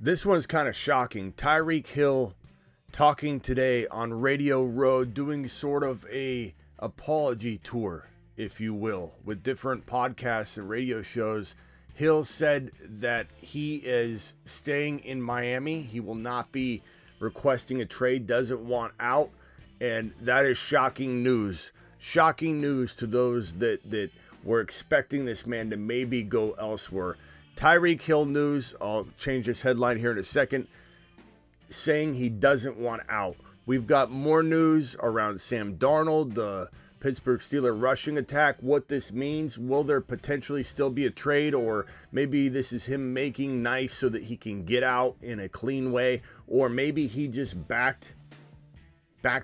This one's kind of shocking. Tyreek Hill talking today on Radio Row, doing sort of a apology tour, if you will, with different podcasts and radio shows. Hill said that he is staying in Miami. He will not be requesting a trade, doesn't want out, and that is shocking news. Shocking news to those that were expecting this man to maybe go elsewhere. Tyreek Hill news, I'll change this headline here in a second, saying he doesn't want out. We've got more news around Sam Darnold, the Pittsburgh Steelers rushing attack, what this means. Will there potentially still be a trade, or maybe this is him making nice so that he can get out in a clean way, or maybe he just backed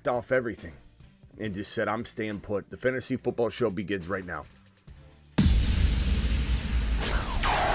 off everything and just said, I'm staying put. The Fantasy Football Show begins right now.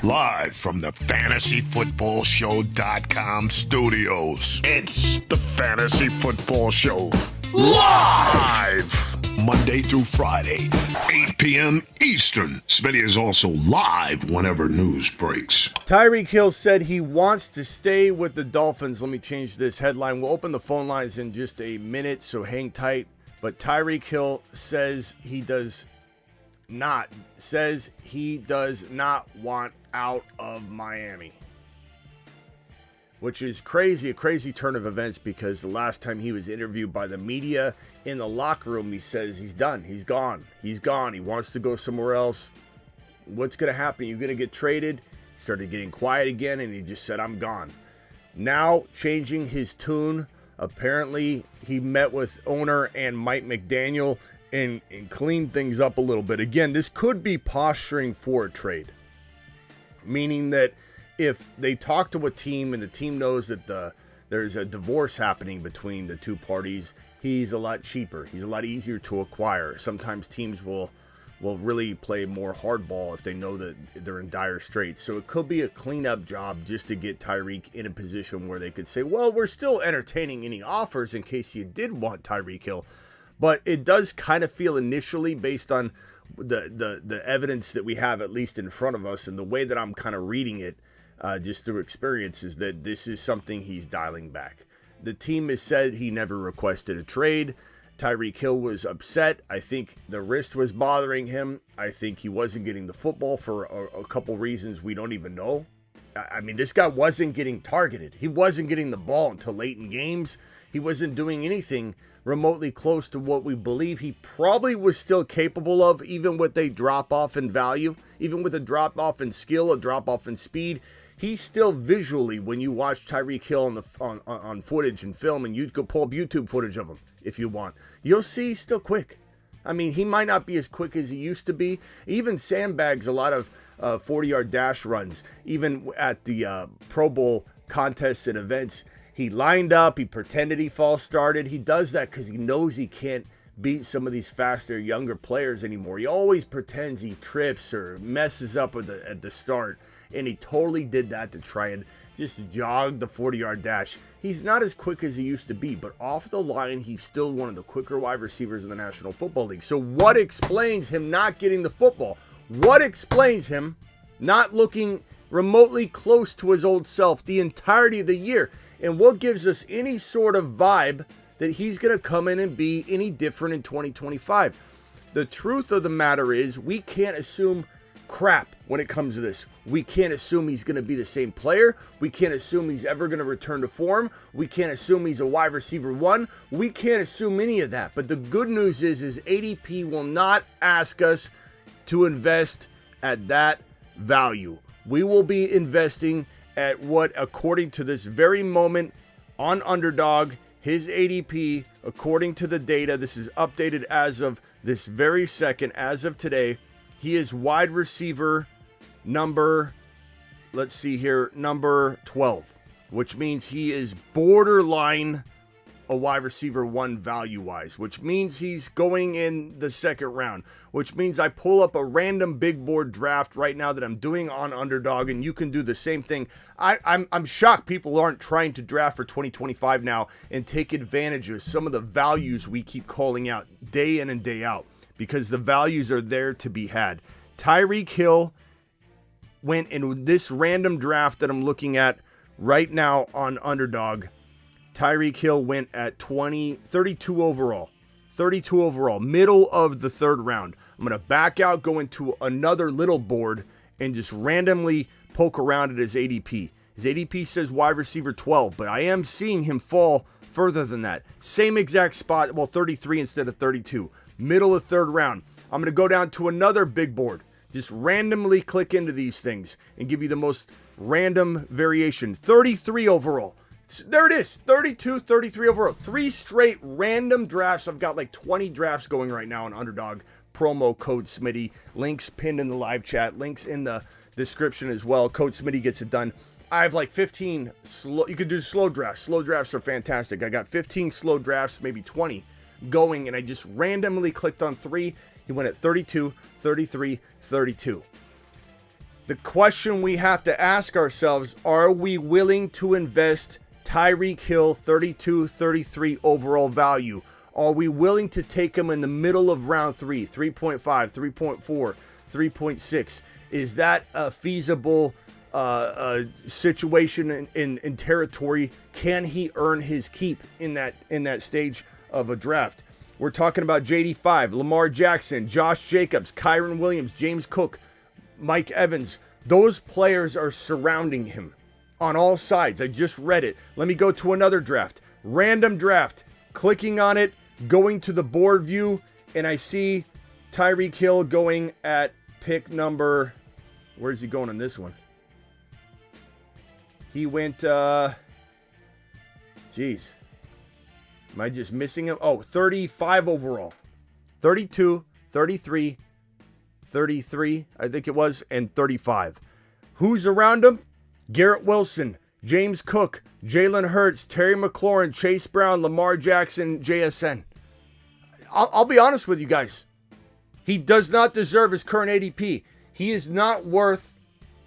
Live from the FantasyFootballShow.com studios. It's the Fantasy Football Show. Live! Monday through Friday, 8 p.m. Eastern. Smitty is also live whenever news breaks. Tyreek Hill said he wants to stay with the Dolphins. Let me change this headline. We'll open the phone lines in just a minute, so hang tight. But Tyreek Hill says he does not want out of Miami, which is crazy, a crazy turn of events, because the last time he was interviewed by the media in the locker room, he says he's done, he's gone, he wants to go somewhere else. What's going to happen? You're going to get traded. He started getting quiet again, and he just said, I'm gone. Now changing his tune. Apparently he met with owner and Mike McDaniel and cleaned things up a little bit. Again, this could be posturing for a trade, meaning that if they talk to a team and the team knows that there's a divorce happening between the two parties, he's a lot cheaper. He's a lot easier to acquire. Sometimes teams will really play more hardball if they know that they're in dire straits. So it could be a cleanup job just to get Tyreek in a position where they could say, well, we're still entertaining any offers in case you did want Tyreek Hill. But it does kind of feel initially, based on the evidence that we have at least in front of us and the way that I'm kind of reading it, just through experiences, that this is something he's dialing back. The team has said he never requested a trade. Tyreek Hill was upset. I think the wrist was bothering him. I think he wasn't getting the football for a couple reasons we don't even know. I mean, this guy wasn't getting targeted. He wasn't getting the ball until late in games. He wasn't doing anything remotely close to what we believe he probably was still capable of, even with a drop-off in value, even with a drop-off in skill, a drop-off in speed. He's still visually, when you watch Tyreek Hill on footage and film, and you could pull up YouTube footage of him if you want, you'll see he's still quick. I mean, he might not be as quick as he used to be. Even sandbags a lot of 40-yard dash runs, even at the Pro Bowl contests and events. He lined up, he pretended he false started. He does that because he knows he can't beat some of these faster, younger players anymore. He always pretends he trips or messes up at the start, and he totally did that to try and just jog the 40-yard dash. He's not as quick as he used to be, but off the line, he's still one of the quicker wide receivers in the National Football League. So what explains him not getting the football? What explains him not looking remotely close to his old self the entirety of the year? And what gives us any sort of vibe that he's going to come in and be any different in 2025? The truth of the matter is, we can't assume crap when it comes to this. We can't assume he's going to be the same player. We can't assume he's ever going to return to form. We can't assume he's a wide receiver one. We can't assume any of that. But the good news is ADP will not ask us to invest at that value. We will be investing at what, according to this very moment on Underdog, his ADP, according to the data, this is updated as of this very second, as of today, he is wide receiver number, let's see here, number 12, which means he is borderline a wide receiver one value-wise, which means he's going in the second round, which means I pull up a random big board draft right now that I'm doing on Underdog, and you can do the same thing. I'm shocked people aren't trying to draft for 2025 now and take advantage of some of the values we keep calling out day in and day out, because the values are there to be had. Tyreek Hill went in this random draft that I'm looking at right now on Underdog, Tyreek Hill went at 32 overall. 32 overall, middle of the third round. I'm going to back out, go into another little board, and just randomly poke around at his ADP. His ADP says wide receiver 12, but I am seeing him fall further than that. Same exact spot, well, 33 instead of 32. Middle of third round. I'm going to go down to another big board. Just randomly click into these things and give you the most random variation. 33 overall. There it is. 32, 33 overall. 3 straight random drafts. I've got like 20 drafts going right now on Underdog. Promo code Smitty. Links pinned in the live chat. Links in the description as well. Code Smitty gets it done. I have like 15 slow. You could do slow drafts. Slow drafts are fantastic. I got 15 slow drafts, maybe 20 going, and I just randomly clicked on 3. He went at 32, 33, 32. The question we have to ask ourselves, are we willing to invest Tyreek Hill 32, 33 overall value? Are we willing to take him in the middle of round 3, 3.5, 3.4, 3.6? Is that a feasible situation in territory? Can he earn his keep in that stage of a draft? We're talking about JD5, Lamar Jackson, Josh Jacobs, Kyron Williams, James Cook, Mike Evans. Those players are surrounding him on all sides. I just read it. Let me go to another draft. Random draft. Clicking on it, going to the board view, and I see Tyreek Hill going at pick number... Where's he going on this one? He went... Geez. Am I just missing him? Oh, 35 overall. 32, 33, 33, I think it was, and 35. Who's around him? Garrett Wilson, James Cook, Jalen Hurts, Terry McLaurin, Chase Brown, Lamar Jackson, JSN. I'll be honest with you guys. He does not deserve his current ADP. He is not worth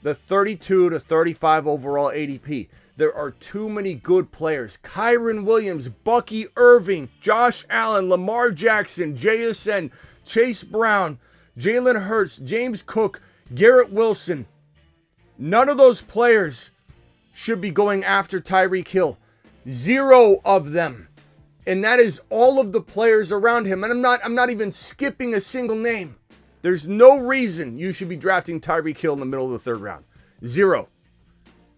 the 32 to 35 overall ADP. There are too many good players. Kyron Williams, Bucky Irving, Josh Allen, Lamar Jackson, JSN, Chase Brown, Jalen Hurts, James Cook, Garrett Wilson. None of those players should be going after Tyreek Hill. 0 of them. And that is all of the players around him. And I'm not even skipping a single name. There's no reason you should be drafting Tyreek Hill in the middle of the third round. 0.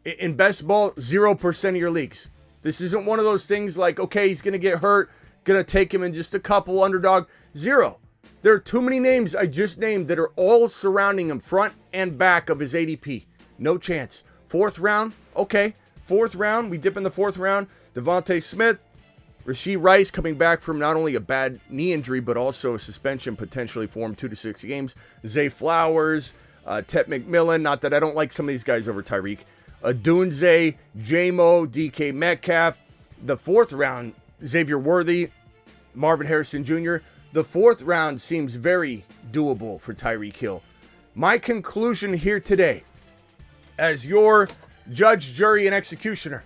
In best ball, 0% of your leagues. This isn't one of those things like, okay, he's going to get hurt, going to take him in just a couple, Underdog. 0. There are too many names I just named that are all surrounding him front and back of his ADP. No chance. 4th round, okay. 4th round, we dip in the 4th round. Devontae Smith, Rashee Rice coming back from not only a bad knee injury, but also a suspension potentially for him 2 to 6 games. Zay Flowers, Tet McMillan, not that I don't like some of these guys over Tyreek. Adunze, J-Mo, DK Metcalf. The 4th round, Xavier Worthy, Marvin Harrison Jr. The 4th round seems very doable for Tyreek Hill. My conclusion here today, as your judge, jury, and executioner,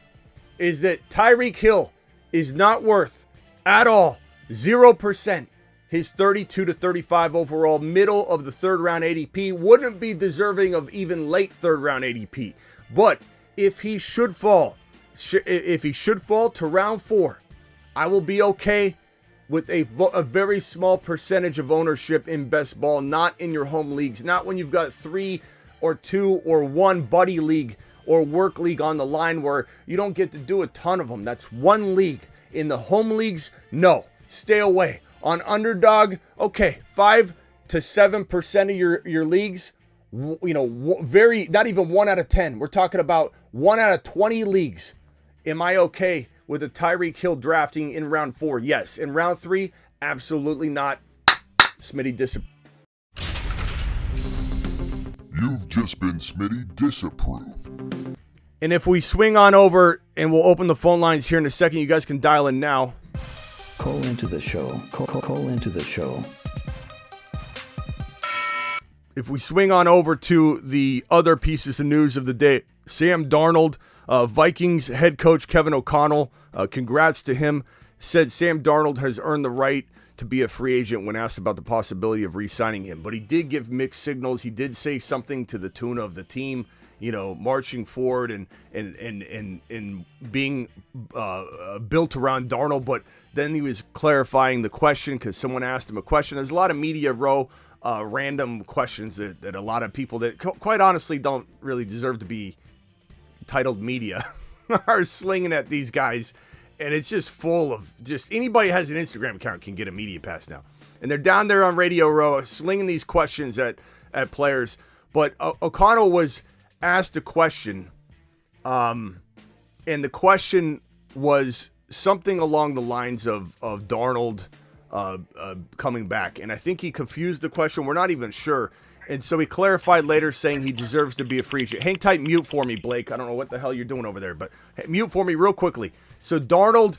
is that Tyreek Hill is not worth at all 0% his 32 to 35 overall middle of the 3rd round ADP. Wouldn't be deserving of even late 3rd round ADP. But if he should fall to round 4, I will be okay with a very small percentage of ownership in best ball, not in your home leagues, not when you've got 3 or 2 or 1 buddy league or work league on the line where you don't get to do a ton of them. That's 1 league. In the home leagues, no, stay away. On Underdog, okay, 5 to 7% of your leagues, very, not even 1 out of 10. We're talking about 1 out of 20 leagues. Am I okay with a Tyreek Hill drafting in round 4? Yes. In round 3, absolutely not. Smitty disapproved. You've just been Smitty disapproved. And if we swing on over, and we'll open the phone lines here in a second, you guys can dial in now. Call into the show. Call into the show. If we swing on over to the other pieces of news of the day, Sam Darnold, Vikings head coach Kevin O'Connell, congrats to him, said Sam Darnold has earned the right to be a free agent when asked about the possibility of re-signing him. But he did give mixed signals. He did say something to the tune of the team, marching forward and being built around Darnold. But then he was clarifying the question because someone asked him a question. There's a lot of media random questions that a lot of people that quite honestly don't really deserve to be titled media are slinging at these guys. And it's just full of anybody who has an Instagram account can get a media pass now. And they're down there on Radio Row slinging these questions at players. But O'Connell was asked a question, and the question was something along the lines of Darnold coming back. And I think he confused the question. We're not even sure. And so he clarified later saying he deserves to be a free agent. Hang tight, mute for me, Blake. I don't know what the hell you're doing over there, but mute for me real quickly. So Darnold,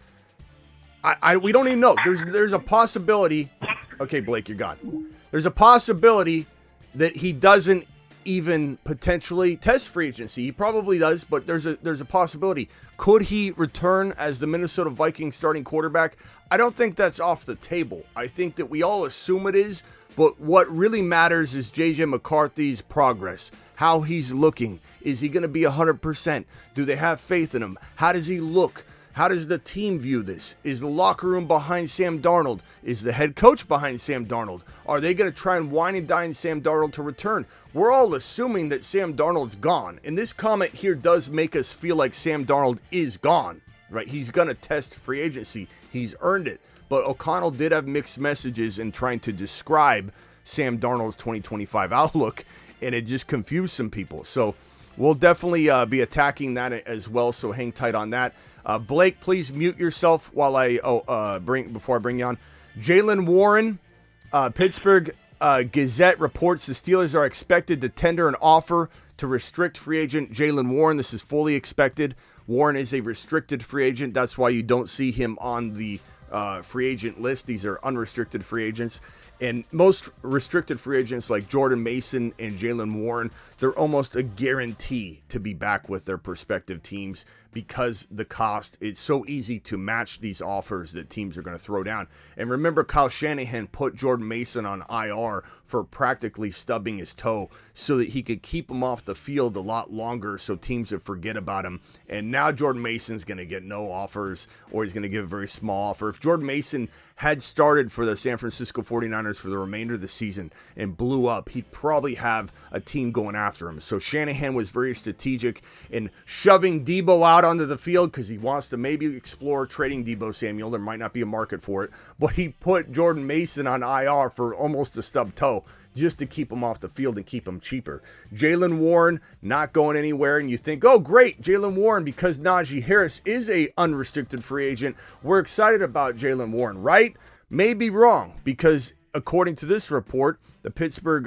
we don't even know. There's a possibility. Okay, Blake, you're gone. There's a possibility that he doesn't even potentially test free agency. He probably does, but there's a possibility. Could he return as the Minnesota Vikings starting quarterback? I don't think that's off the table. I think that we all assume it is, but what really matters is JJ McCarthy's progress, how he's looking. Is he going to be 100%? Do they have faith in him? How does he look? How does the team view this? Is the locker room behind Sam Darnold? Is the head coach behind Sam Darnold? Are they going to try and wine and dine Sam Darnold to return? We're all assuming that Sam Darnold's gone. And this comment here does make us feel like Sam Darnold is gone, right? He's going to test free agency. He's earned it. But O'Connell did have mixed messages in trying to describe Sam Darnold's 2025 outlook, and it just confused some people. So we'll definitely be attacking that as well, so hang tight on that. Blake, please mute yourself while before I bring you on. Jaylen Warren, Pittsburgh Gazette reports the Steelers are expected to tender an offer to restrict free agent Jaylen Warren. This is fully expected. Warren is a restricted free agent. That's why you don't see him on the free agent list. These are unrestricted free agents. And most restricted free agents like Jordan Mason and Jaylen Warren, they're almost a guarantee to be back with their prospective teams because the cost, it's so easy to match these offers that teams are going to throw down. And remember, Kyle Shanahan put Jordan Mason on IR for practically stubbing his toe so that he could keep him off the field a lot longer so teams would forget about him. And now Jordan Mason's going to get no offers, or he's going to give a very small offer. If Jordan Mason had started for the San Francisco 49ers for the remainder of the season and blew up, he'd probably have a team going after him. So Shanahan was very strategic in shoving Debo out onto the field because he wants to maybe explore trading Debo Samuel. There might not be a market for it, but he put Jordan Mason on IR for almost a stub toe just to keep him off the field and keep him cheaper. Jaylen Warren not going anywhere, and you think, oh great, Jaylen Warren, because Najee Harris is a unrestricted free agent. We're excited about Jaylen Warren, right? Maybe wrong, because according to this report, the Pittsburgh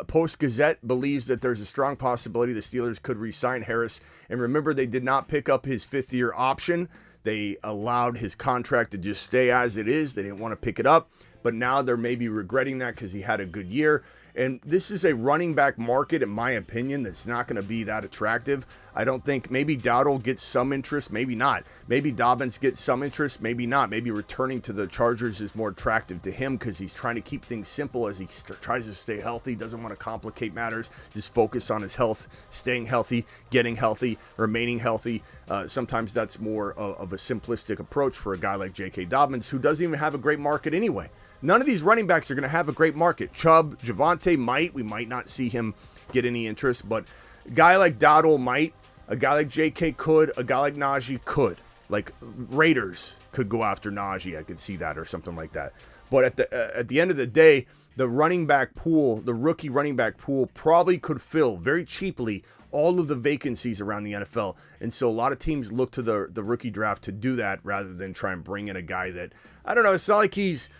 Post-Gazette believes that there's a strong possibility the Steelers could re-sign Harris. And remember, they did not pick up his fifth-year option. They allowed his contract to just stay as it is. They didn't want to pick it up. But now they're maybe regretting that because he had a good year. And this is a running back market, in my opinion, that's not going to be that attractive. I don't think maybe Dowdle gets some interest, maybe not. Maybe Dobbins gets some interest, maybe not. Maybe returning to the Chargers is more attractive to him because he's trying to keep things simple as he tries to stay healthy, doesn't want to complicate matters, just focus on his health, staying healthy, getting healthy, remaining healthy. Sometimes that's more of a simplistic approach for a guy like J.K. Dobbins, who doesn't even have a great market anyway. None of these running backs are going to have a great market. Chubb, Javonte we might not see him get any interest, but a guy like Dowdle might, a guy like JK could, a guy like Najee could. Like Raiders could go after Najee, I could see that, or something like that. But at the end of the day, the running back pool, the rookie running back pool, probably could fill very cheaply all of the vacancies around the NFL. And so a lot of teams look to the rookie draft to do that rather than try and bring in a guy that, I don't know, it's not like he's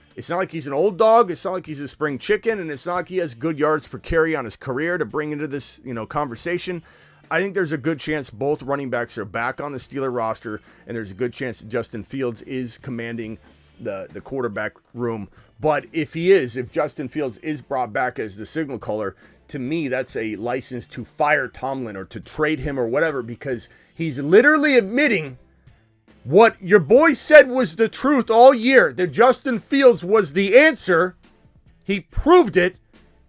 an old dog, it's not like he's a spring chicken, and it's not like he has good yards per carry on his career to bring into this, conversation. I think there's a good chance both running backs are back on the Steeler roster, and there's a good chance that Justin Fields is commanding the quarterback room. But if Justin Fields is brought back as the signal caller, to me, that's a license to fire Tomlin or to trade him or whatever, because he's literally admitting what your boy said was the truth all year, that Justin Fields was the answer. He proved it,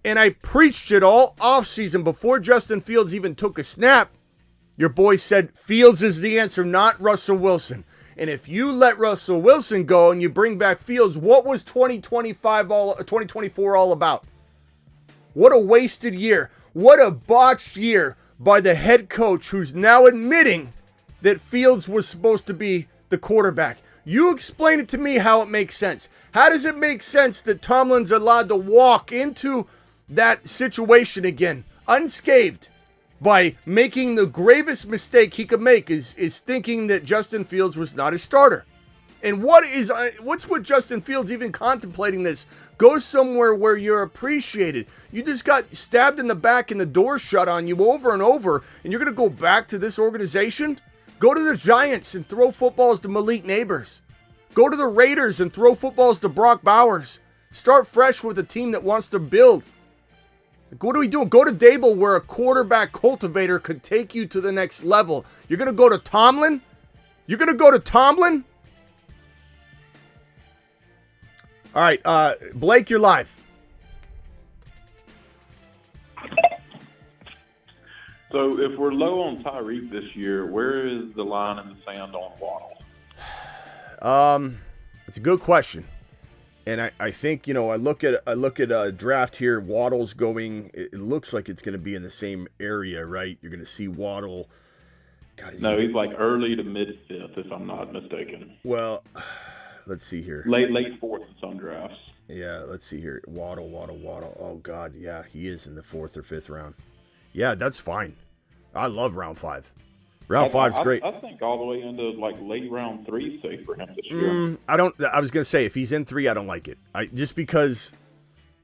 And I preached it all offseason before Justin Fields even took a snap. Your boy said Fields is the answer, not Russell Wilson. And if you let Russell Wilson go and you bring back Fields, what was 2024 all about? What a wasted year. What a botched year by the head coach who's now admitting that Fields was supposed to be the quarterback. You explain it to me how it makes sense. How does it make sense that Tomlin's allowed to walk into that situation again unscathed by making the gravest mistake he could make is thinking that Justin Fields was not a starter? And what's with Justin Fields even contemplating this? Go somewhere where you're appreciated. You just got stabbed in the back and the door shut on you over and over, and you're going to go back to this organization? Go to the Giants and throw footballs to Malik Neighbors. Go to the Raiders and throw footballs to Brock Bowers. Start fresh with a team that wants to build. What are we doing? Go to Dable where a quarterback cultivator could take you to the next level. You're going to go to Tomlin? You're going to go to Tomlin? All right, Blake, you're live. So if we're low on Tyreek this year, where is the line in the sand on Waddle? It's a good question. And I think, I look at a draft here. Waddle's going. It looks like it's going to be in the same area, right? You're going to see Waddle. God, he's like early to mid fifth, if I'm not mistaken. Well, let's see here. Late fourth in some drafts. Yeah, let's see here. Waddle. Oh God, yeah, he is in the 4th or 5th round. Yeah, that's fine. I love round 5. Round 5's great. I think all the way into like late round 3 safe for him this year. I was gonna say if he's in 3, I don't like it. Just because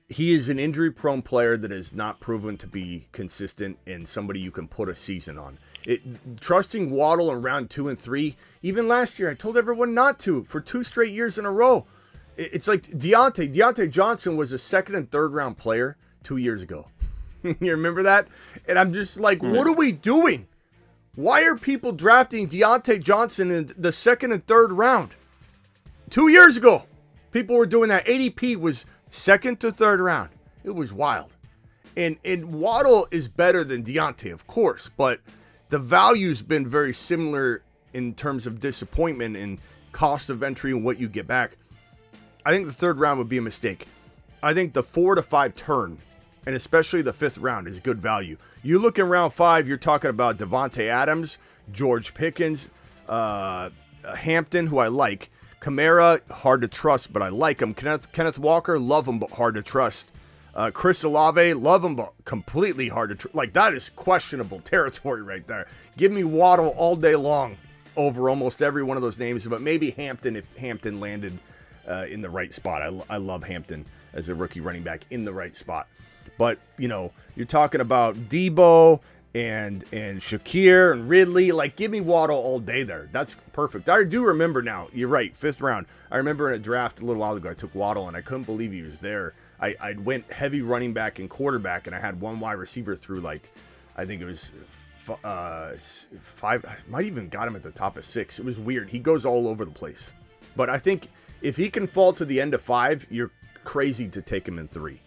he is an injury-prone player that is not proven to be consistent and somebody you can put a season on. Trusting Waddle in round 2 and 3, even last year, I told everyone not to for 2 straight years in a row. It's like Deontay Johnson was a 2nd and 3rd round player 2 years ago. You remember that? And I'm just like, What are we doing? Why are people drafting Deontay Johnson in the 2nd and 3rd round? 2 years ago, people were doing that. ADP was 2nd to 3rd round. It was wild. And Waddle is better than Deontay, of course, but the value's been very similar in terms of disappointment and cost of entry and what you get back. I think the 3rd round would be a mistake. I think the 4 to 5 turn, and especially the 5th round, is good value. You look in round 5, you're talking about Devontae Adams, George Pickens, Hampton, who I like. Kamara, hard to trust, but I like him. Kenneth Walker, love him, but hard to trust. Chris Olave, love him, but completely hard to trust. Like, that is questionable territory right there. Give me Waddle all day long over almost every one of those names, but maybe Hampton if Hampton landed in the right spot. I love Hampton as a rookie running back in the right spot. But, you're talking about Debo and Shakir and Ridley. Like, give me Waddle all day there. That's perfect. I do remember now. You're right, 5th round. I remember in a draft a little while ago, I took Waddle, and I couldn't believe he was there. I went heavy running back and quarterback, and I had one wide receiver through, I think it was 5. I might even got him at the top of 6. It was weird. He goes all over the place. But I think if he can fall to the end of 5, you're crazy to take him in 3.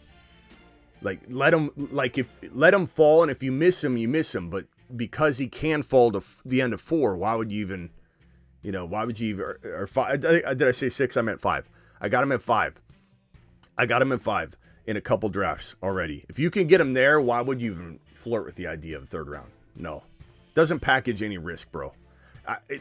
Let him fall, and if you miss him, you miss him. But because he can fall to the end of 4, why would you even, or 5? Did I say 6? I meant 5. I got him at 5. In a couple drafts already. If you can get him there, why would you even flirt with the idea of 3rd round? No. Doesn't package any risk, bro.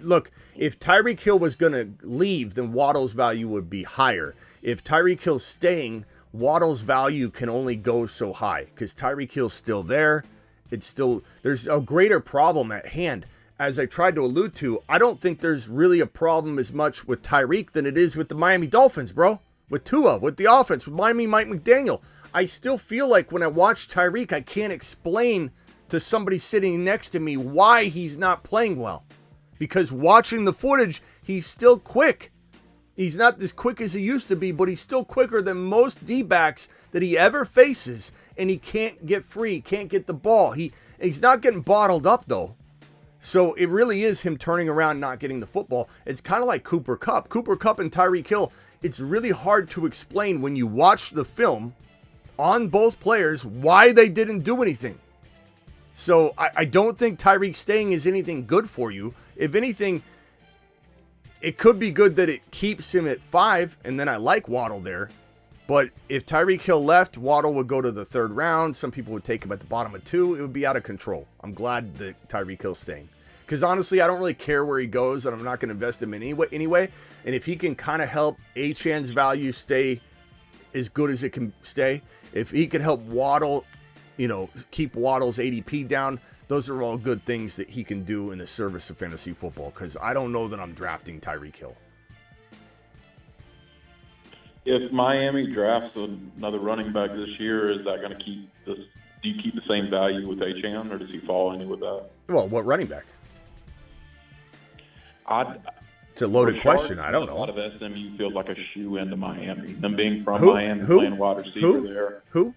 Look, if Tyreek Hill was going to leave, then Waddle's value would be higher. If Tyreek Hill's staying, Waddle's value can only go so high because Tyreek Hill's still there. There's a greater problem at hand. As I tried to allude to, I don't think there's really a problem as much with Tyreek than it is with the Miami Dolphins, bro. With Tua, with the offense, with Miami Mike McDaniel. I still feel like when I watch Tyreek, I can't explain to somebody sitting next to me why he's not playing well. Because watching the footage, he's still quick. He's not as quick as he used to be, but he's still quicker than most D-backs that he ever faces, and he can't get free, can't get the ball. He's not getting bottled up, though. So it really is him turning around, not getting the football. It's kind of like Cooper Kupp. Cooper Kupp and Tyreek Hill, it's really hard to explain when you watch the film on both players why they didn't do anything. So I don't think Tyreek staying is anything good for you. If anything, it could be good that it keeps him at 5, and then I like Waddle there. But if Tyreek Hill left, Waddle would go to the 3rd round. Some people would take him at the bottom of 2. It would be out of control. I'm glad that Tyreek Hill's staying. Because honestly, I don't really care where he goes, and I'm not going to invest him in anyway. And if he can kind of help Achane's value stay as good as it can stay, if he can help Waddle, keep Waddle's ADP down, those are all good things that he can do in the service of fantasy football. Because I don't know that I'm drafting Tyreek Hill. If Miami drafts another running back this year, is that going to keep this? Do you keep the same value with Achane, or does he fall any with that? Well, what running back? It's a loaded question. I don't know. A lot of SMU feels like a shoe into Miami. Them being from Miami, playing wide receiver there. Who?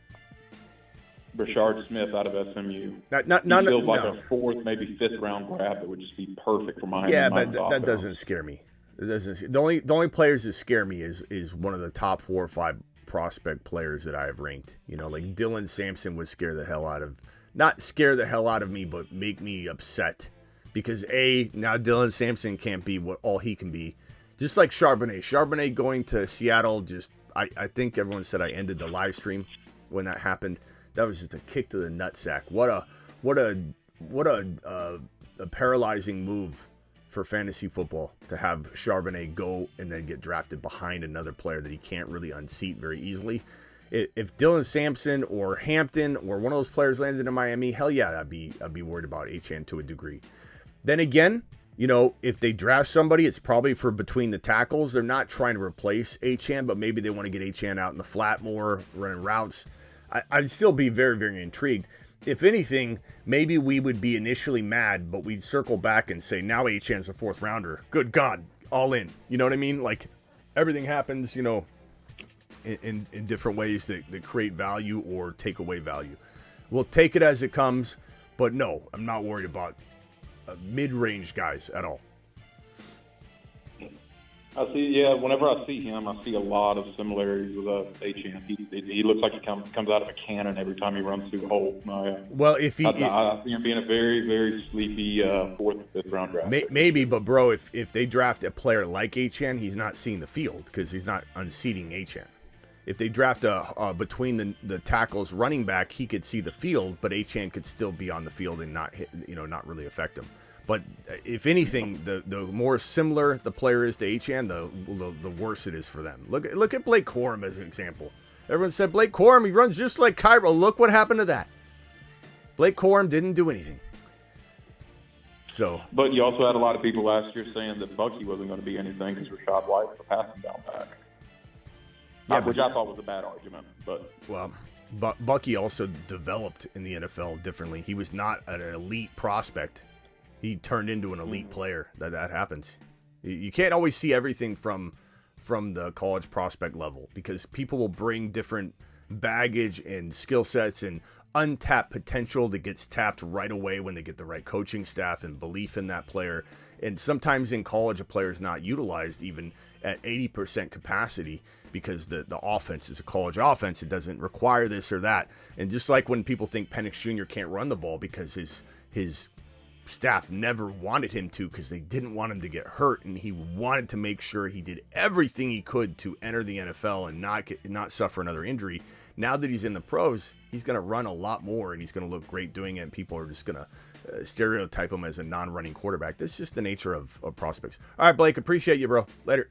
Rashard Smith out of SMU. He feels like a 4th, maybe 5th round grab that would just be perfect for Miami. Yeah, but that doesn't scare me. It doesn't. The only players that scare me is one of the top 4 or 5 prospect players that I have ranked. Like Dylan Sampson would not scare the hell out of me, but make me upset. Because now Dylan Sampson can't be what all he can be. Just like Charbonnet. Charbonnet going to Seattle, I think everyone said I ended the live stream when that happened. That was just a kick to the nutsack. What a paralyzing move for fantasy football to have Charbonnet go and then get drafted behind another player that he can't really unseat very easily. If Dylan Sampson or Hampton or one of those players landed in Miami, hell yeah, I'd be worried about Achane to a degree. Then again, if they draft somebody, it's probably for between the tackles. They're not trying to replace Achane, but maybe they want to get Achane out in the flat more, running routes. I'd still be very, very intrigued. If anything, maybe we would be initially mad, but we'd circle back and say, now Achane's a 4th rounder. Good God, all in. You know what I mean? Like, everything happens, in different ways that create value or take away value. We'll take it as it comes, but no, I'm not worried about mid-range guys at all. Whenever I see him, I see a lot of similarities with Achane. He looks like he comes out of a cannon every time he runs through the hole. Well, I see him being a very, very sleepy 4th or 5th round draft. Maybe, but bro, if they draft a player like Achane, he's not seeing the field because he's not unseating Achane. If they draft a between the tackles running back, he could see the field, but Achane could still be on the field and not really affect him. But if anything, the more similar the player is to Achane, the worse it is for them. Look at Blake Corum as an example. Everyone said Blake Corum, he runs just like Cairo. Look what happened to that. Blake Corum didn't do anything. But you also had a lot of people last year saying that Bucky wasn't going to be anything because Rashad White was a passing down back. Which I thought was a bad argument. Well, Bucky also developed in the NFL differently. He was not an elite prospect. He turned into an elite player. That happens. You can't always see everything from the college prospect level because people will bring different baggage and skill sets and untapped potential that gets tapped right away when they get the right coaching staff and belief in that player. And sometimes in college, a player is not utilized even at 80% capacity because the offense is a college offense. It doesn't require this or that. And just like when people think Penix Jr. can't run the ball because his staff never wanted him to because they didn't want him to get hurt, and he wanted to make sure he did everything he could to enter the NFL and not suffer another injury. Now that he's in the pros, he's going to run a lot more, and he's going to look great doing it, and people are just going to stereotype him as a non-running quarterback. That's just the nature of prospects. All right, Blake, appreciate you, bro. Later.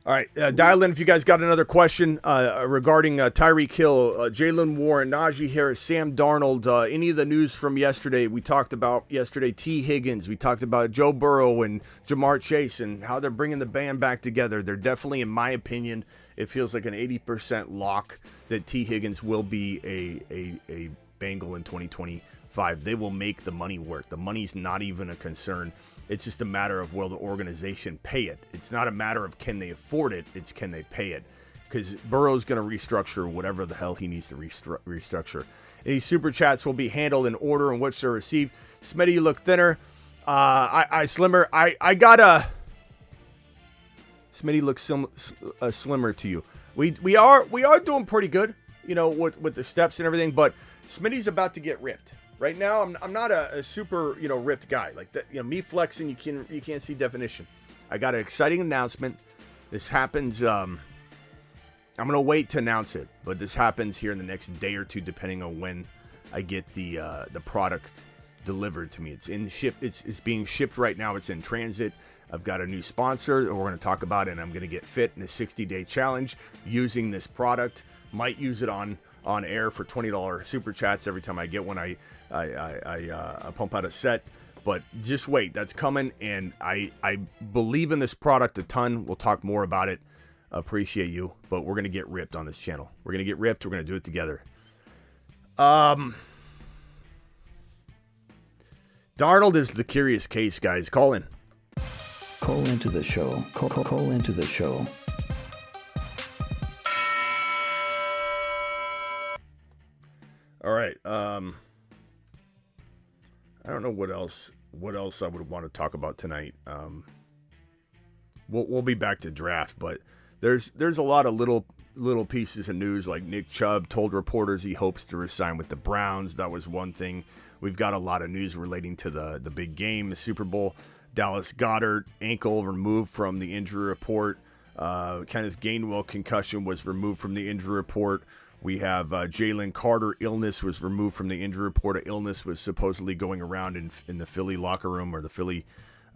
All right, dial in if you guys got another question regarding Tyreek Hill, Jalen Warren, Najee Harris, Sam Darnold, any of the news from yesterday. We talked about yesterday T. Higgins. We talked about Joe Burrow and Jamar Chase and how they're bringing the band back together. They're definitely, in my opinion, it feels like an 80% lock that T. Higgins will be a Bengal in 2025. They will make the money work. The money's not even a concern. It's just a matter of will the organization pay it. It's not a matter of can they afford it. It's can they pay it. Because Burrow's going to restructure whatever the hell he needs to restructure. Any super chats will be handled in order in which they're received. Smitty, you look thinner. I slimmer. I got a... Smitty looks slimmer to you. we are doing pretty good, with the steps and everything. But Smitty's about to get ripped. Right now, I'm not a super ripped guy like that. Me flexing, you can't see definition. I got an exciting announcement. This happens. I'm gonna wait to announce it, but this happens here in the next day or two, depending on when I get the product delivered to me. It's in ship. It's being shipped right now. It's in transit. I've got a new sponsor that we're going to talk about, and I'm going to get fit in a 60-day challenge using this product. Might use it on air for $20 super chats every time I get one. I pump out a set, but just wait. That's coming, and I believe in this product a ton. We'll talk more about it. Appreciate you, but we're going to get ripped on this channel. We're going to get ripped. We're going to do it together. Darnold is the curious case, guys. Call in. Call into the show. Call into the show. All right. I don't know what else I would want to talk about tonight. We'll be back to draft, but there's a lot of little pieces of news, like Nick Chubb told reporters he hopes to resign with the Browns. That was one thing. We've got a lot of news relating to the big game, the Super Bowl. Dallas Goedert, ankle removed from the injury report. Kenneth Gainwell, concussion, was removed from the injury report. We have Jalen Carter, illness, was removed from the injury report. An illness was supposedly going around in the Philly locker room or the Philly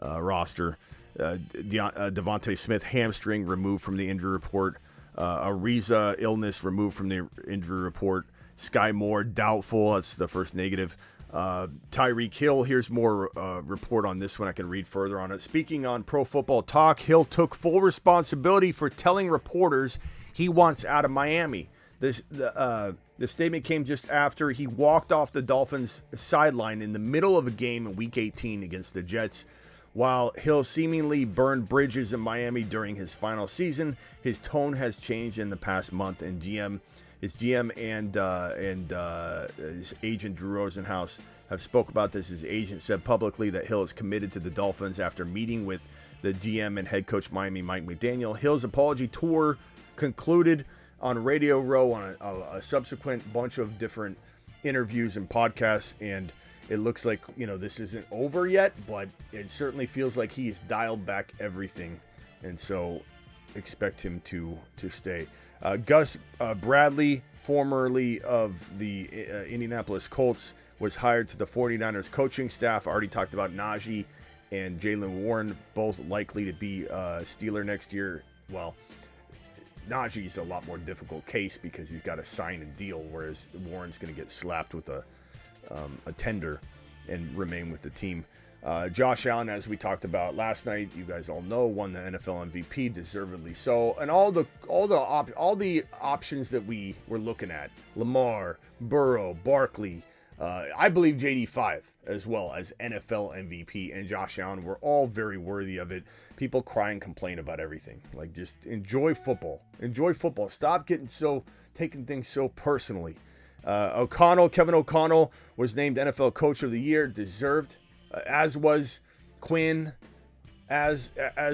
roster. Devontae Smith, hamstring, removed from the injury report. Ariza, illness, removed from the injury report. Sky Moore, doubtful. That's the first negative. Tyreek Hill, here's more report on this one. I can read further on it. Speaking on Pro Football Talk, Hill took full responsibility for telling reporters he wants out of Miami. The statement came just after he walked off the Dolphins sideline in the middle of a game in Week 18 against the Jets. While Hill seemingly burned bridges in Miami during his final season, his tone has changed in the past month, and his GM and his agent Drew Rosenhaus have spoke about this. His agent said publicly that Hill is committed to the Dolphins after meeting with the GM and head coach Miami Mike McDaniel. Hill's apology tour concluded on Radio Row on a subsequent bunch of different interviews and podcasts, and it looks like this isn't over yet, but it certainly feels like he's dialed back everything, and so expect him to stay. Gus Bradley, formerly of the Indianapolis Colts, was hired to the 49ers coaching staff. I already talked about Najee and Jaylen Warren, both likely to be Steeler next year. Well, Najee's a lot more difficult case because he's got to sign a deal, whereas Warren's going to get slapped with a tender and remain with the team. Josh Allen, as we talked about last night, you guys all know, won the NFL MVP, deservedly so. And all the options that we were looking at, Lamar, Burrow, Barkley, I believe JD5 as well as NFL MVP, and Josh Allen were all very worthy of it. People cry and complain about everything. Like, just enjoy football. Enjoy football. Stop taking things so personally. Kevin O'Connell was named NFL Coach of the Year, deserved, as was Quinn, as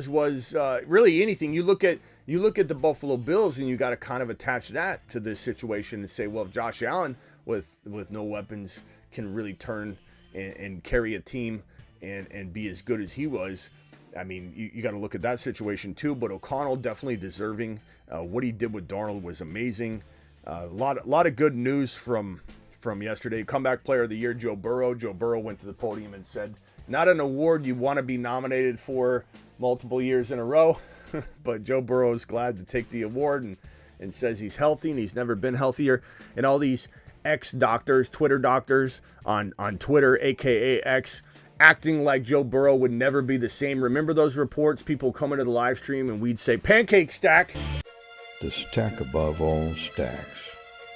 was really anything. You look at the Buffalo Bills, and you got to kind of attach that to this situation and say, well, if Josh Allen with no weapons can really turn and carry a team and be as good as he was, I mean, you got to look at that situation too. But O'Connell definitely deserving. What he did with Darnold was amazing. A lot of good news from yesterday. Comeback Player of the Year, Joe Burrow. Joe Burrow went to the podium and said, not an award you want to be nominated for multiple years in a row, but Joe Burrow is glad to take the award and says he's healthy and he's never been healthier. And all these ex-doctors, Twitter doctors on Twitter, aka X, acting like Joe Burrow would never be the same. Remember those reports? People coming to the live stream and we'd say, pancake stack. The stack above all stacks.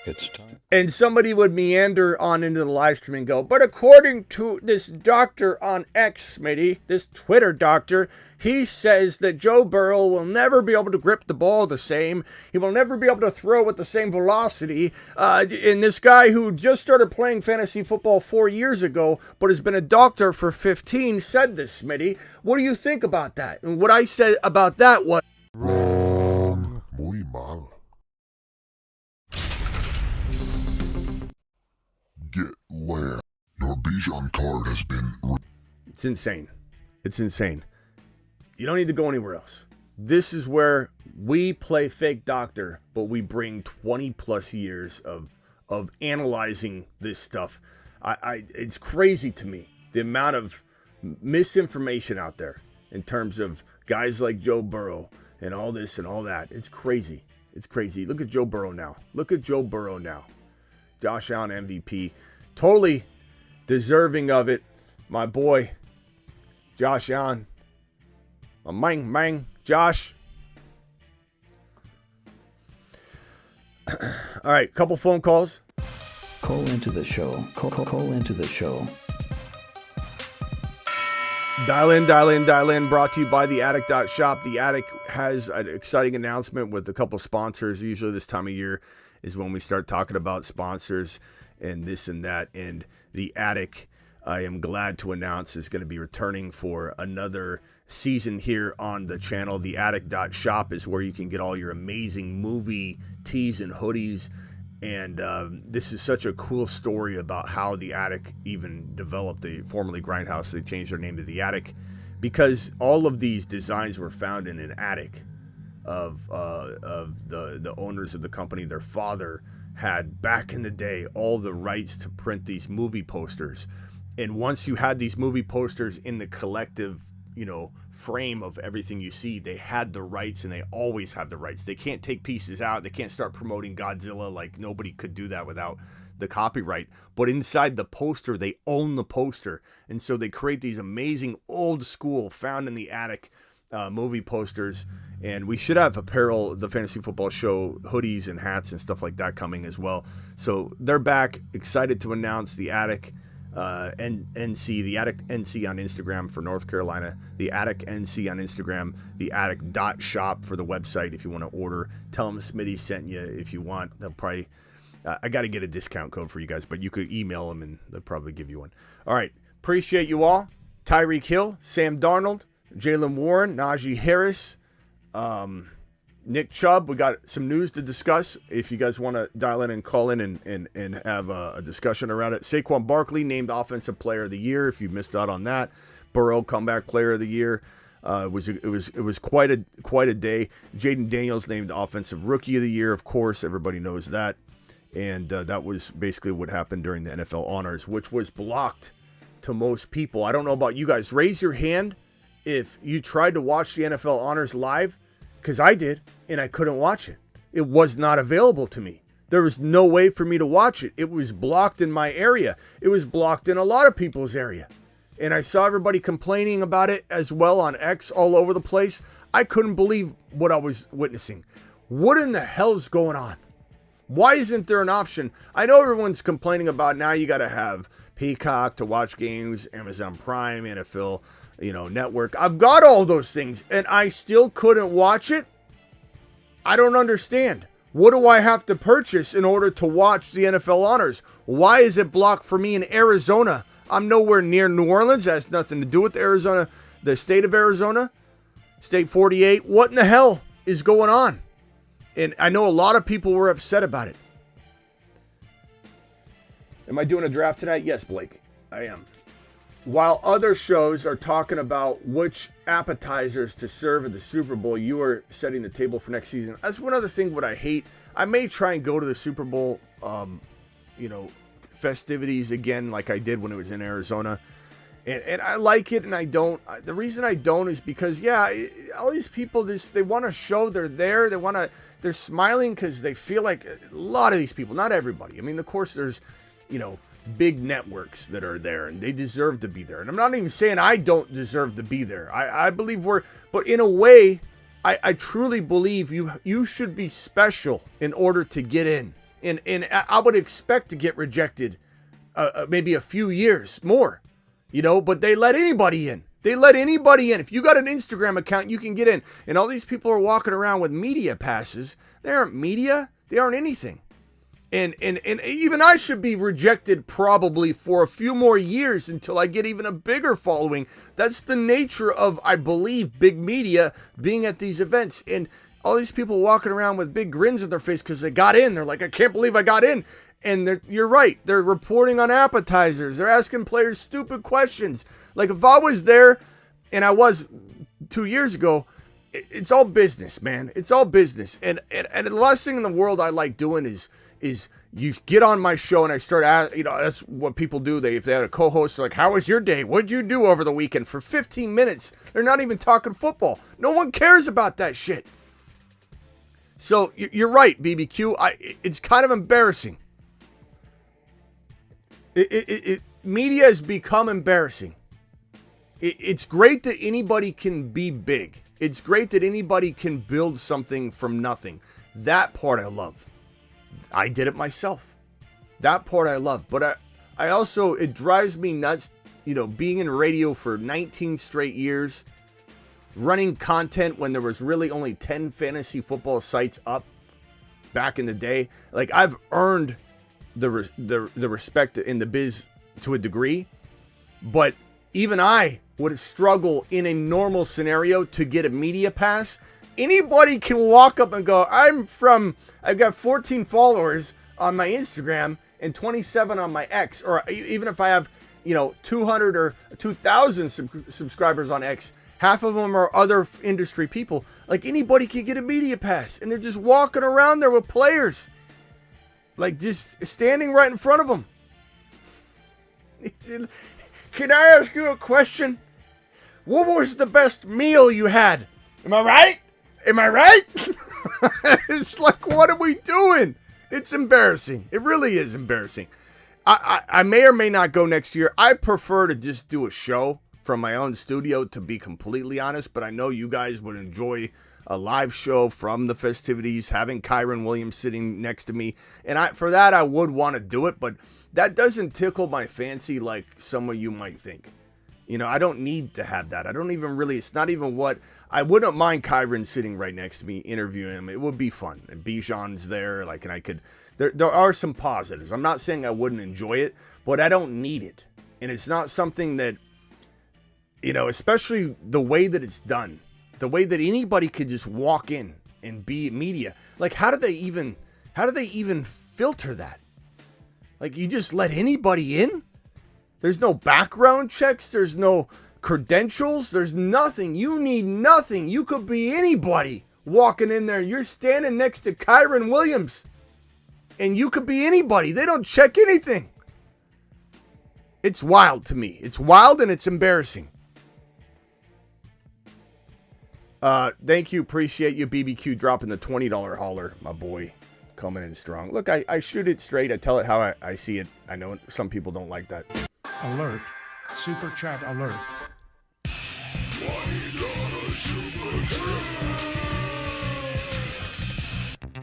It's time. And somebody would meander on into the live stream and go, but according to this doctor on X, Smitty, this Twitter doctor, he says that Joe Burrow will never be able to grip the ball the same. He will never be able to throw with the same velocity. And this guy who just started playing fantasy football 4 years ago, but has been a doctor for 15, said this, Smitty. What do you think about that? And what I said about that was... Wrong. Muy mal. get lair. Your Bijan card has been... It's insane. It's insane. You don't need to go anywhere else. This is where we play fake doctor, but we bring 20 plus years of analyzing this stuff. It's crazy to me, the amount of misinformation out there in terms of guys like Joe Burrow and all this and all that. It's crazy. It's crazy. Look at Joe Burrow now. Look at Joe Burrow now. Josh Allen MVP. Totally deserving of it. My boy, Josh Allen. Mang, Josh. All right, couple phone calls. Call into the show. Call into the show. Dial in. Brought to you by The Attic.shop. The Attic has an exciting announcement with a couple sponsors. Usually this time of year is when we start talking about sponsors and this and that. And The Attic, I am glad to announce, is going to be returning for another season here on the channel. The Attic.shop is where you can get all your amazing movie tees and hoodies. And this is such a cool story about how The Attic even developed. Formerly Grindhouse, they changed their name to The Attic because all of these designs were found in an attic of the owners of the company. Their father had, back in the day, all the rights to print these movie posters. And once you had these movie posters in the collective, frame of everything you see, they had the rights, and they always have the rights. They can't take pieces out. They can't start promoting Godzilla. Like, nobody could do that without the copyright. But inside the poster, they own the poster. And so they create these amazing old school, found in the attic movie posters. And we should have apparel, the Fantasy Football Show hoodies and hats and stuff like that coming as well. So they're back. Excited to announce The Attic. NC, The Attic NC on Instagram for North Carolina, The Attic NC on Instagram, The Attic.shop for the website if you want to order. Tell them Smitty sent you if you want. They'll probably, I got to get a discount code for you guys, but you could email them and they'll probably give you one. All right. Appreciate you all. Tyreek Hill, Sam Darnold, Jaylen Warren, Najee Harris, Nick Chubb. We got some news to discuss. If you guys want to dial in and call in and have a discussion around it. Saquon Barkley named Offensive Player of the Year. If you missed out on that, Burrow Comeback Player of the Year. It was quite a day. Jaden Daniels named Offensive Rookie of the Year. Of course, everybody knows that. And that was basically what happened during the NFL Honors, which was blocked to most people. I don't know about you guys. Raise your hand if you tried to watch the NFL Honors live. Because I did, and I couldn't watch it. It was not available to me. There was no way for me to watch it. It was blocked in my area. It was blocked in a lot of people's area. And I saw everybody complaining about it as well on X all over the place. I couldn't believe what I was witnessing. What in the hell is going on? Why isn't there an option? I know everyone's complaining about now you got to have Peacock to watch games, Amazon Prime, NFL, network. I've got all those things and I still couldn't watch it. I don't understand. What do I have to purchase in order to watch the NFL Honors? Why is it blocked for me in Arizona? I'm nowhere near New Orleans. That has nothing to do with Arizona, the state of Arizona, state 48. What in the hell is going on? And I know a lot of people were upset about it. Am I doing a draft tonight? Yes, Blake, I am. While other shows are talking about which appetizers to serve at the Super Bowl, you are setting the table for next season. That's one other thing what I hate. I may try and go to the Super Bowl, festivities again like I did when it was in Arizona. And I like it and I don't. The reason I don't is because, all these people, they want to show they're there. They're smiling because they feel like a lot of these people, not everybody. I mean, of course, there's, big networks that are there and they deserve to be there. And I'm not even saying I don't deserve to be there. I believe but in a way, I truly believe you should be special in order to get in. And I would expect to get rejected maybe a few years more, but they let anybody in. They let anybody in. If you got an Instagram account, you can get in. And all these people are walking around with media passes. They aren't media. They aren't anything. And even I should be rejected probably for a few more years until I get even a bigger following. That's the nature of, I believe, big media being at these events. And All these people walking around with big grins on their face because they got in. They're like, I can't believe I got in. And you're right. They're reporting on appetizers. They're asking players stupid questions. Like if I was there, and I was 2 years ago, it's all business, man. It's all business. And the last thing in the world I like doing is you get on my show and I start asking, that's what people do. If they had a co-host, they're like, how was your day? What'd you do over the weekend? For 15 minutes, they're not even talking football. No one cares about that shit. So you're right, BBQ. It's kind of embarrassing. Media has become embarrassing. It's great that anybody can be big. It's great that anybody can build something from nothing. That part I love. I did it myself. That part I love. But I also, it drives me nuts, being in radio for 19 straight years, running content when there was really only 10 fantasy football sites up back in the day. Like I've earned the respect in the biz to a degree, but even I would struggle in a normal scenario to get a media pass. Anybody can walk up and go, I've got 14 followers on my Instagram and 27 on my X, or even if I have, 200 or 2,000 subscribers on X, half of them are other industry people. Like anybody can get a media pass, and they're just walking around there with players, like just standing right in front of them. Can I ask you a question? What was the best meal you had? Am I right? It's like, what are we doing? It's embarrassing. It really is embarrassing. I may or may not go next year. I prefer to just do a show from my own studio, to be completely honest, but I know you guys would enjoy a live show from the festivities, having Kyron Williams sitting next to me. And for that, I would want to do it, but that doesn't tickle my fancy like some of you might think. I don't need to have that. I don't even really, it's not even what, I wouldn't mind Kyron sitting right next to me, interviewing him. It would be fun. And Bijan's there, and I could, there are some positives. I'm not saying I wouldn't enjoy it, but I don't need it. And it's not something that, especially the way that it's done, the way that anybody could just walk in and be media. Like, how do they even filter that? Like, you just let anybody in? There's no background checks. There's no credentials. There's nothing. You need nothing. You could be anybody walking in there. You're standing next to Kyron Williams, and you could be anybody. They don't check anything. It's wild to me. It's wild and it's embarrassing. Thank you. Appreciate you, BBQ, dropping the $20 hauler, my boy. Coming in strong. Look, I shoot it straight. I tell it how I see it. I know some people don't like that. Alert. Super chat alert.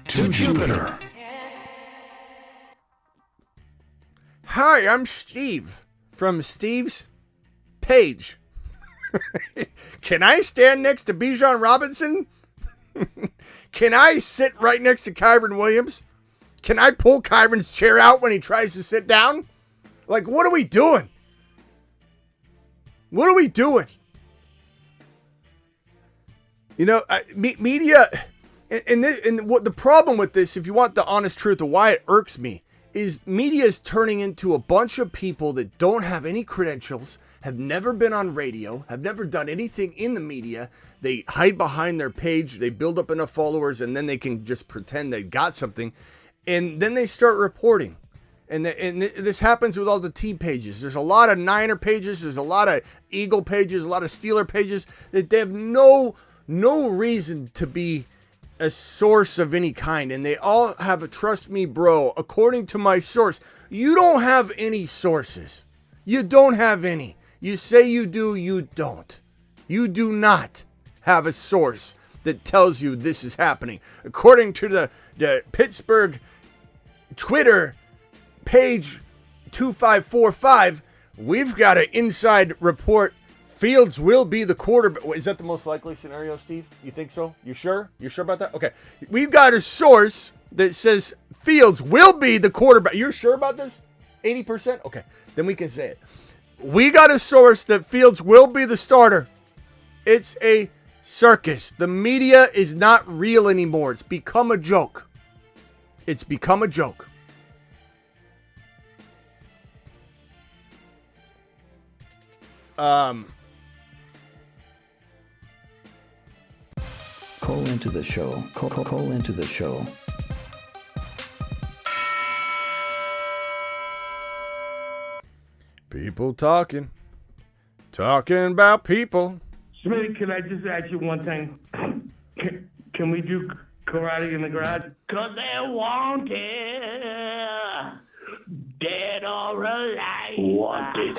To Jupiter. Hi, I'm Steve from Steve's page. Can I stand next to Bijan Robinson? Can I sit right next to Kyron Williams? Can I pull Kyron's chair out when he tries to sit down? Like, what are we doing? What are we doing? Media, and what the problem with this, if you want the honest truth of why it irks me, is media is turning into a bunch of people that don't have any credentials, have never been on radio, have never done anything in the media. They hide behind their page, they build up enough followers, and then they can just pretend they got something, and then they start reporting. And this happens with all the team pages. There's a lot of Niner pages, there's a lot of Eagle pages, a lot of Steeler pages, that they have no reason to be a source of any kind, and they all have a trust me bro, according to my source. You don't have any sources. You don't have any. You say you do, you don't. You do not have a source that tells you this is happening. According to the Pittsburgh Twitter page 2545, we've got an inside report. Fields will be the quarterback. Is that the most likely scenario, Steve? You think so? You sure? You sure about that? Okay. We've got a source that says Fields will be the quarterback. You're sure about this? 80%? Okay. Then we can say it. We got a source that Fields will be the starter. It's a circus. The media is not real anymore. It's become a joke. It's become a joke. Call into the show. Call into the show. People talking about people. Smitty, can I just ask you one thing? Can we do karate in the garage? 'Cause they're wanted, dead or alive. Wanted.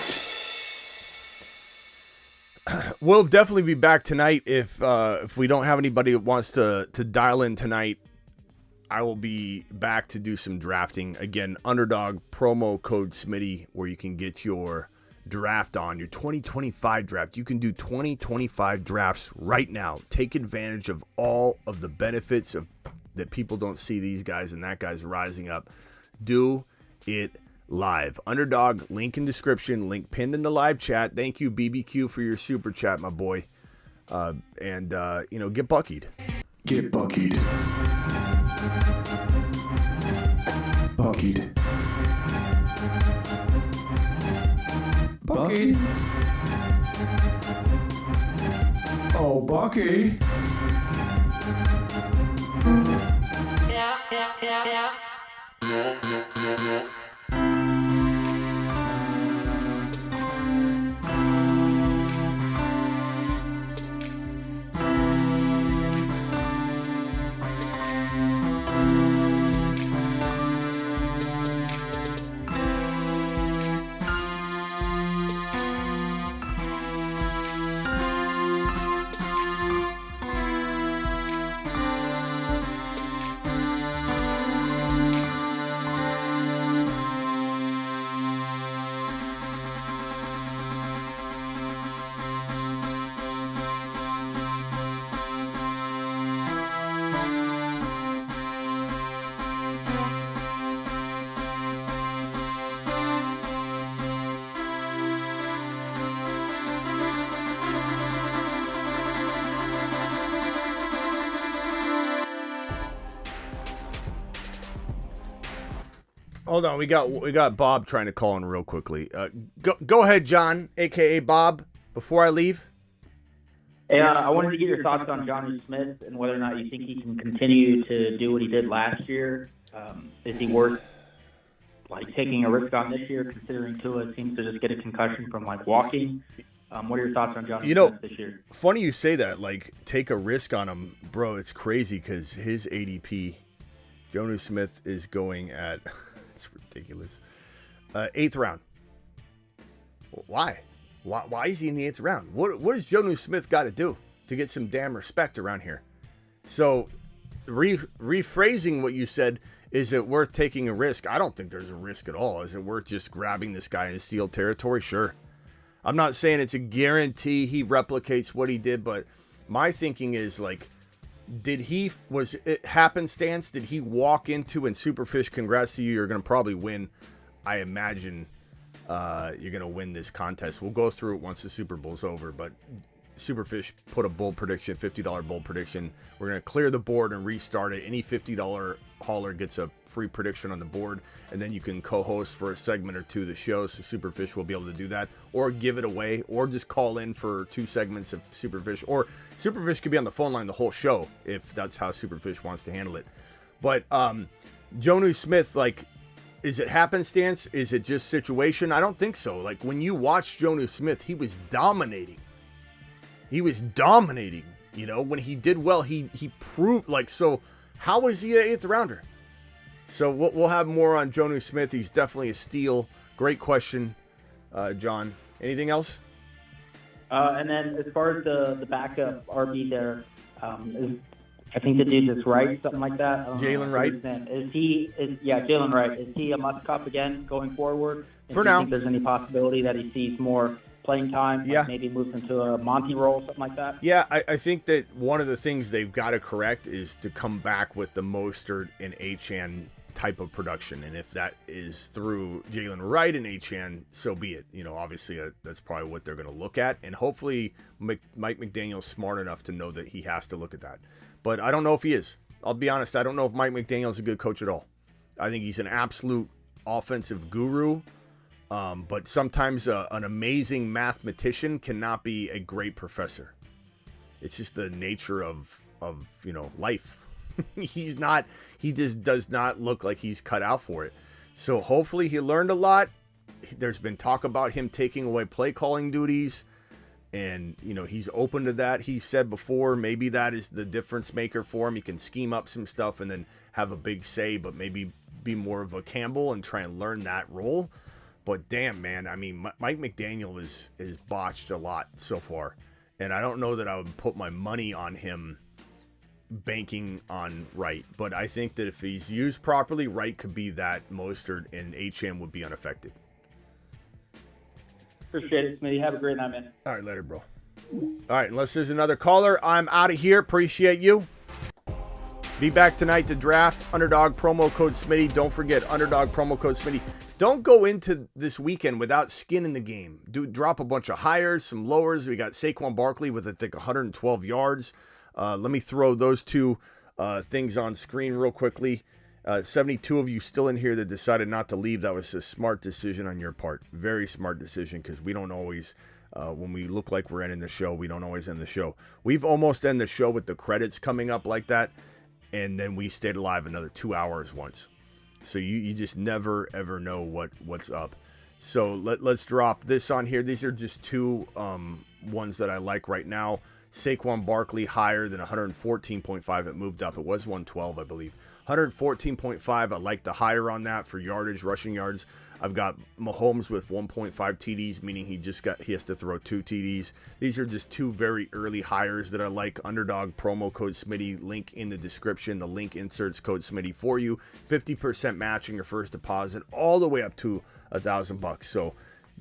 We'll definitely be back tonight if we don't have anybody that wants to dial in tonight. I will be back to do some drafting. Again, Underdog promo code Smitty, where you can get your draft on, your 2025 draft. You can do 2025 drafts right now. Take advantage of all of the benefits that people don't see these guys and that guy's rising up. Do it live. Underdog, link in description, link pinned in the live chat. Thank you, BBQ, for your super chat, my boy. And get buckied. Get buckied. Buckied. Bucky. Oh, Bucky. Hold on, we got Bob trying to call in real quickly. Go ahead, John, aka Bob. Before I leave. Hey, I wanted to get your thoughts on Johnny Smith and whether or not you think he can continue to do what he did last year. Is he worth taking a risk on this year, considering Tua seems to just get a concussion from walking? What are your thoughts on Johnny Smith this year? Funny you say that. Take a risk on him, bro. It's crazy because his ADP, Jonnu Smith, is going at. It's ridiculous. 8th round. Why? Why is he in the 8th round? What does Jonnu Smith got to do to get some damn respect around here? So, rephrasing what you said, is it worth taking a risk? I don't think there's a risk at all. Is it worth just grabbing this guy in steel territory? Sure. I'm not saying it's a guarantee he replicates what he did, but my thinking is was it happenstance? Did he walk into, and Superfish, congrats to you, you're going to probably win. I imagine you're going to win this contest. We'll go through it once the Super Bowl's over, but Superfish put a bold prediction, $50 bold prediction. We're going to clear the board and restart it. Any $50 hauler gets a free prediction on the board, and then you can co-host for a segment or two of the show, so Superfish will be able to do that, or give it away, or just call in for 2 segments of Superfish, or Superfish could be on the phone line the whole show if that's how Superfish wants to handle it. But Jonnu Smith, is it happenstance? Is it just situation? I don't think so. When you watch Jonnu Smith, he was dominating. When he did well, he proved, so how was he an 8th rounder? So we'll have more on Jonnu Smith. He's definitely a steal. Great question, John. Anything else? And then as far as the backup RB there, I think the dude is Wright, something like that. Jalen Wright. Jalen Wright. Is he a must-cup again going forward? For do now. You think there's any possibility that he sees more playing time? Yeah. Maybe moves into a Monty role, something like that? Yeah, I think that one of the things they've got to correct is to come back with the Mostert and Achane type of production. And if that is through Jalen Wright and Achane, so be it. Obviously that's probably what they're going to look at. And hopefully Mike McDaniel's smart enough to know that he has to look at that. But I don't know if he is. I'll be honest. I don't know if Mike McDaniel's a good coach at all. I think he's an absolute offensive guru. But sometimes an amazing mathematician cannot be a great professor. It's just the nature of life. He just does not look like he's cut out for it. So hopefully he learned a lot. There's been talk about him taking away play calling duties, and he's open to that. He said before maybe that is the difference maker for him. He can scheme up some stuff and then have a big say, but maybe be more of a Campbell and try and learn that role. But damn, man, I mean, Mike McDaniel is botched a lot so far, and I don't know that I would put my money on him banking on Wright, but I think that if he's used properly, Wright could be that Mostert and Achane would be unaffected. Appreciate it, Smitty. Have a great night, man. All right, later, bro. All right, unless there's another caller, I'm out of here. Appreciate you. Be back tonight to draft. Underdog promo code Smitty. Don't forget, Underdog promo code Smitty. Don't go into this weekend without skin in the game. Drop a bunch of highers, some lowers. We got Saquon Barkley with, I think, 112 yards. Let me throw those two things on screen real quickly. 72 of you still in here that decided not to leave. That was a smart decision on your part. Very smart decision, because we don't always, when we look like we're ending the show, we don't always end the show. We've almost ended the show with the credits coming up like that, and then we stayed alive another 2 hours once. So you just never, ever know what's up. So let's drop this on here. These are just two ones that I like right now. Saquon Barkley higher than 114.5. It moved up. It was 112, I believe. 114.5. I like the higher on that for yardage, rushing yards. I've got Mahomes with 1.5 TDs, meaning he has to throw 2 TDs. These are just two very early hires that I like. Underdog promo code Smitty, link in the description. The link inserts code Smitty for you. 50% matching your first deposit all the way up to $1,000. So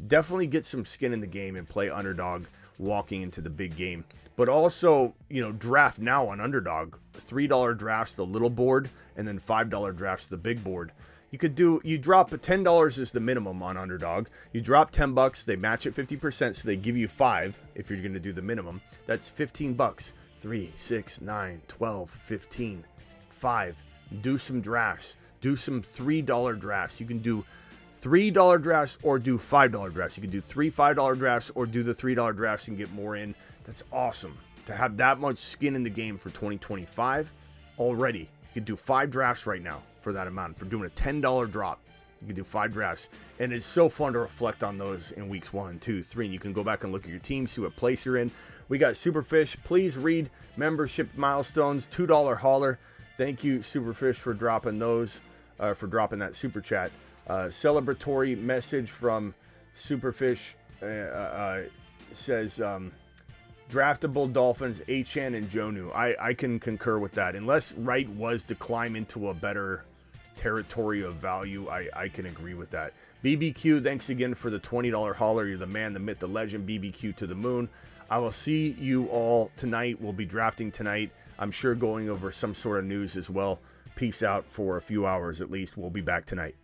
definitely get some skin in the game and play Underdog walking into the big game. But also, draft now on Underdog. $3 drafts the little board, and then $5 drafts the big board. You drop $10 is the minimum on Underdog. You drop $10, they match it 50%, so they give you 5 if you're going to do the minimum. That's $15. 3, 6, 9, 12, 15, 5. Do some drafts. Do some $3 drafts. You can do $3 drafts or do $5 drafts. You can do 3 $5 drafts or do the $3 drafts and get more in. That's awesome to have that much skin in the game for 2025 already. You can do 5 drafts right now for that amount. For doing a $10 drop, you can do 5 drafts. And it's so fun to reflect on those in weeks 1, 2, 3. And you can go back and look at your team, see what place you're in. We got Superfish. Please read membership milestones, $2 hauler. Thank you, Superfish, for dropping those, for dropping that super chat. Celebratory message from Superfish says, draftable Dolphins, Achane and Jonnu. I can concur with that. Unless Wright was to climb into a better territory of value, I can agree with that. BBQ, thanks again for the $20 hauler. You're the man, the myth, the legend. BBQ to the moon. I will see you all tonight. We'll be drafting tonight. I'm sure going over some sort of news as well. Peace out for a few hours at least. We'll be back tonight.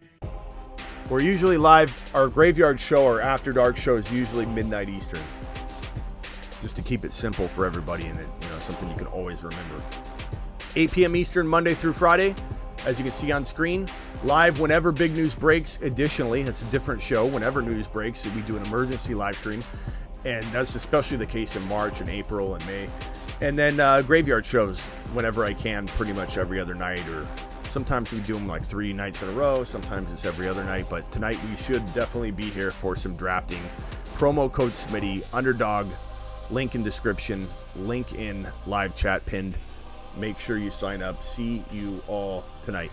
We're usually live. Our graveyard show, our after dark show, is usually midnight Eastern. Just to keep it simple for everybody, and something you can always remember. 8 p.m. Eastern, Monday through Friday. As you can see on screen, live whenever big news breaks. Additionally, it's a different show. Whenever news breaks, we do an emergency live stream. And that's especially the case in March and April and May. And then graveyard shows whenever I can, pretty much every other night, or sometimes we do them like 3 nights in a row. Sometimes it's every other night. But tonight we should definitely be here for some drafting. Promo code Smitty, Underdog, link in description, link in live chat pinned. Make sure you sign up. See you all tonight.